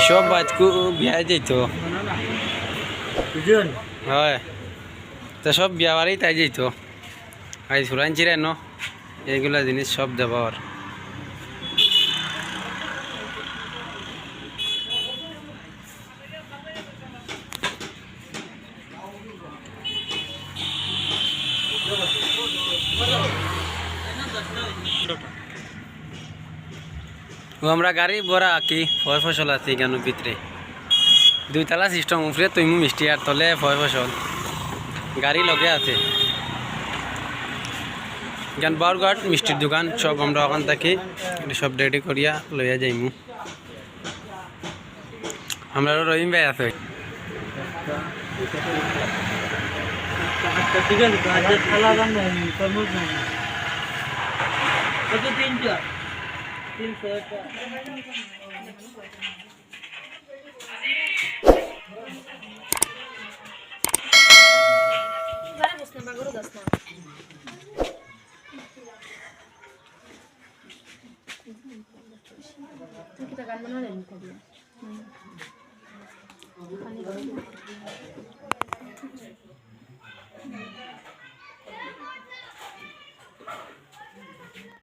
সব বাজকু বিয়া যেত হয় তো সব বিয়া বাড়ি তাই যেত আই সুরান চিরে ন এইগুলা জিনিস সব দেবার আমরা গাড়ি বড়া কি ফয় ফসল আছে কেন ভিতরে দুইতলা সিস্টেম উপরে তুই মিষ্টি আর তলে ফয় ফসল গাড়ি লগে আছে জ্ঞান বারঘাট মিষ্টির দোকান সব আমরা ওখান থেকে সব রেডি করিয়া লইয়া যাইমু আমরা রহিম ভাই আছে kita kan menolak tadi.